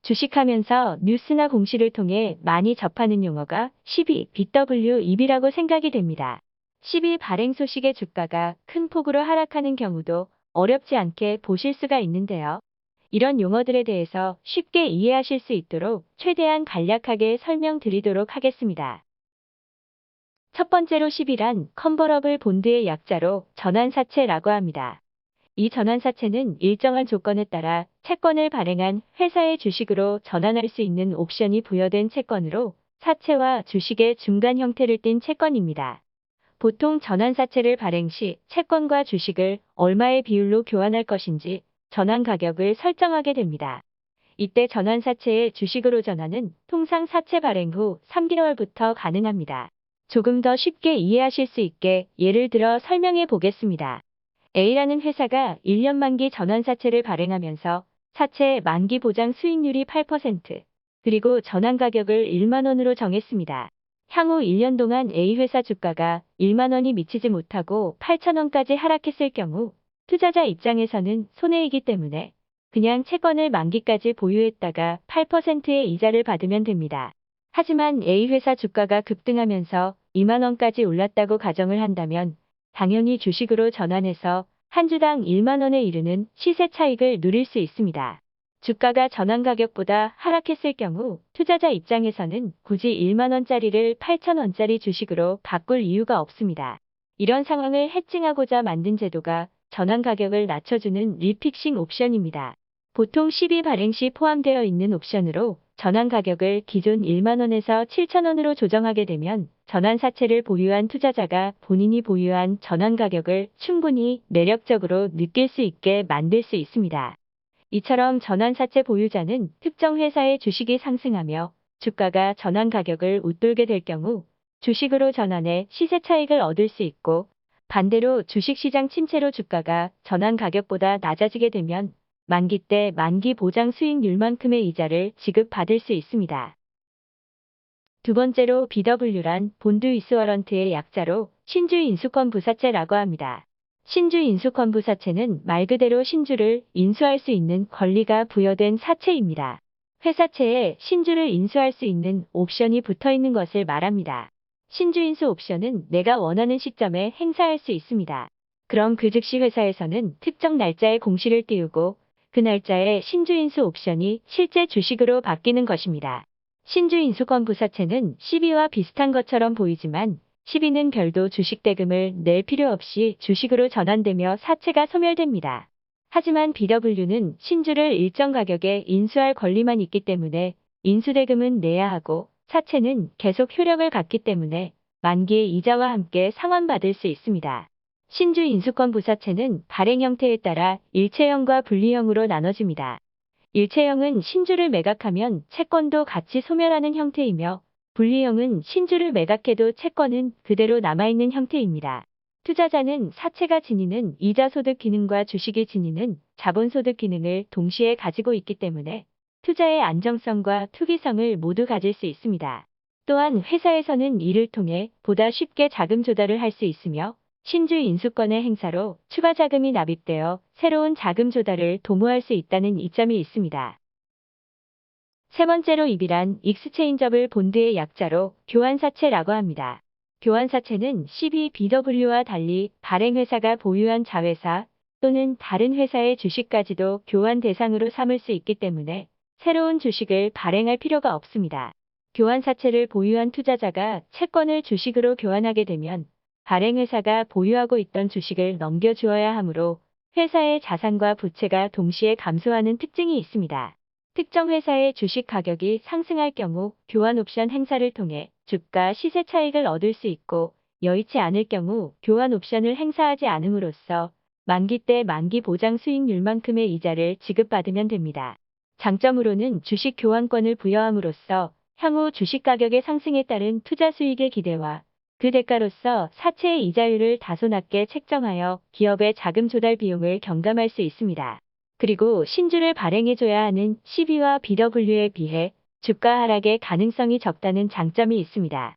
주식하면서 뉴스나 공시를 통해 많이 접하는 용어가 12BW입이라고 생각이 됩니다. 12 발행 소식의 주가가 큰 폭으로 하락하는 경우도 어렵지 않게 보실 수가 있는데요. 이런 용어들에 대해서 쉽게 이해하실 수 있도록 최대한 간략하게 설명드리도록 하겠습니다. 첫 번째로 10이란 컨버러블 본드의 약자로 전환사채라고 합니다. 이 전환사채는 일정한 조건에 따라 채권을 발행한 회사의 주식으로 전환할 수 있는 옵션이 부여된 채권으로 사채와 주식의 중간 형태를 띤 채권입니다. 보통 전환사채를 발행 시 채권과 주식을 얼마의 비율로 교환할 것인지 전환 가격을 설정하게 됩니다. 이때 전환사채의 주식으로 전환은 통상 사채 발행 후 3개월부터 가능합니다. 조금 더 쉽게 이해하실 수 있게 예를 들어 설명해 보겠습니다. A라는 회사가 1년 만기 전환사채를 발행하면서 사채 만기 보장 수익률이 8%, 그리고 전환 가격을 1만 원으로 정했습니다. 향후 1년 동안 A 회사 주가가 1만 원이 미치지 못하고 8천 원까지 하락했을 경우 투자자 입장에서는 손해이기 때문에 그냥 채권을 만기까지 보유했다가 8%의 이자를 받으면 됩니다. 하지만 A 회사 주가가 급등하면서 2만 원까지 올랐다고 가정을 한다면 당연히 주식으로 전환해서 한 주당 1만 원에 이르는 시세 차익을 누릴 수 있습니다. 주가가 전환 가격보다 하락했을 경우 투자자 입장에서는 굳이 1만 원짜리를 8천 원짜리 주식으로 바꿀 이유가 없습니다. 이런 상황을 해칭하고자 만든 제도가 전환 가격을 낮춰주는 리픽싱 옵션입니다. 보통 12 발행 시 포함되어 있는 옵션으로 전환 가격을 기존 1만 원에서 7천 원으로 조정하게 되면 전환사채를 보유한 투자자가 본인이 보유한 전환 가격을 충분히 매력적으로 느낄 수 있게 만들 수 있습니다. 이처럼 전환사채 보유자는 특정 회사의 주식이 상승하며 주가가 전환 가격을 웃돌게 될 경우 주식으로 전환해 시세 차익을 얻을 수 있고, 반대로 주식시장 침체로 주가가 전환 가격보다 낮아지게 되면 만기 때 만기 보장 수익률만큼의 이자를 지급받을 수 있습니다. 두 번째로 BW란 본드 이슈어런트의 약자로 신주 인수권 부사채라고 합니다. 신주 인수권 부사채는 말 그대로 신주를 인수할 수 있는 권리가 부여된 사채입니다. 회사채에 신주를 인수할 수 있는 옵션이 붙어 있는 것을 말합니다. 신주 인수 옵션은 내가 원하는 시점에 행사할 수 있습니다. 그럼 그 즉시 회사에서는 특정 날짜에 공시를 띄우고 그 날짜에 신주 인수 옵션이 실제 주식으로 바뀌는 것입니다. 신주 인수권 부사채는 12와 비슷한 것처럼 보이지만 12는 별도 주식 대금을 낼 필요 없이 주식으로 전환되며 사채가 소멸됩니다. 하지만 BW는 신주를 일정 가격에 인수할 권리만 있기 때문에 인수대금은 내야 하고 사채는 계속 효력을 갖기 때문에 만기의 이자와 함께 상환받을 수 있습니다. 신주 인수권 부사채는 발행 형태에 따라 일체형과 분리형으로 나눠집니다. 일체형은 신주를 매각하면 채권도 같이 소멸하는 형태이며, 분리형은 신주를 매각해도 채권은 그대로 남아있는 형태입니다. 투자자는 사채가 지니는 이자소득 기능과 주식이 지니는 자본소득 기능을 동시에 가지고 있기 때문에 투자의 안정성과 투기성을 모두 가질 수 있습니다. 또한 회사에서는 이를 통해 보다 쉽게 자금 조달을 할 수 있으며 신주 인수권의 행사로 추가 자금이 납입되어 새로운 자금 조달을 도모할 수 있다는 이점이 있습니다. 세 번째로 입이란 익스체인저블 본드의 약자로 교환사채라고 합니다. 교환사채는 12BW와 달리 발행회사가 보유한 자회사 또는 다른 회사의 주식까지도 교환 대상으로 삼을 수 있기 때문에 새로운 주식을 발행할 필요가 없습니다. 교환사채를 보유한 투자자가 채권을 주식으로 교환하게 되면 발행회사가 보유하고 있던 주식을 넘겨주어야 하므로 회사의 자산과 부채가 동시에 감소하는 특징이 있습니다. 특정 회사의 주식 가격이 상승할 경우 교환 옵션 행사를 통해 주가 시세 차익을 얻을 수 있고, 여의치 않을 경우 교환 옵션을 행사하지 않음으로써 만기 때 만기 보장 수익률만큼의 이자를 지급받으면 됩니다. 장점으로는 주식 교환권을 부여함으로써 향후 주식 가격의 상승에 따른 투자 수익의 기대와 그 대가로서 사채의 이자율을 다소 낮게 책정하여 기업의 자금 조달 비용을 경감할 수 있습니다. 그리고 신주를 발행해줘야 하는 12와 BW에 비해 주가 하락의 가능성이 적다는 장점이 있습니다.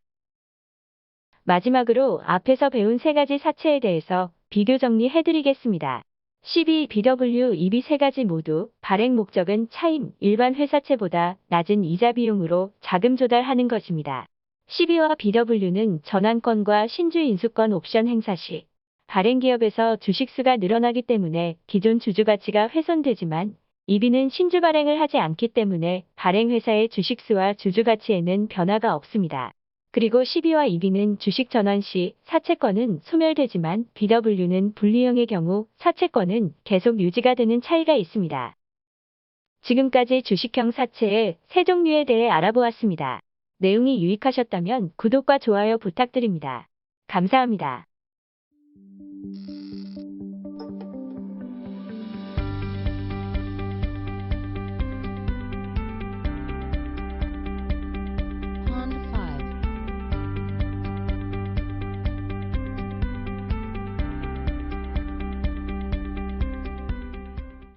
마지막으로 앞에서 배운 세 가지 사채에 대해서 비교 정리해드리겠습니다. 12. BW, EB 세 가지 모두 발행 목적은 차임, 일반 회사채보다 낮은 이자 비용으로 자금 조달하는 것입니다. 12와 BW는 전환권과 신주 인수권 옵션 행사 시 발행 기업에서 주식수가 늘어나기 때문에 기존 주주 가치가 훼손되지만 EB는 신주 발행을 하지 않기 때문에 발행 회사의 주식수와 주주 가치에는 변화가 없습니다. 그리고 12와 EB는 주식 전환 시 사채권은 소멸되지만 BW는 분리형의 경우 사채권은 계속 유지가 되는 차이가 있습니다. 지금까지 주식형 사채의 세 종류에 대해 알아보았습니다. 내용이 유익하셨다면 구독과 좋아요 부탁드립니다. 감사합니다.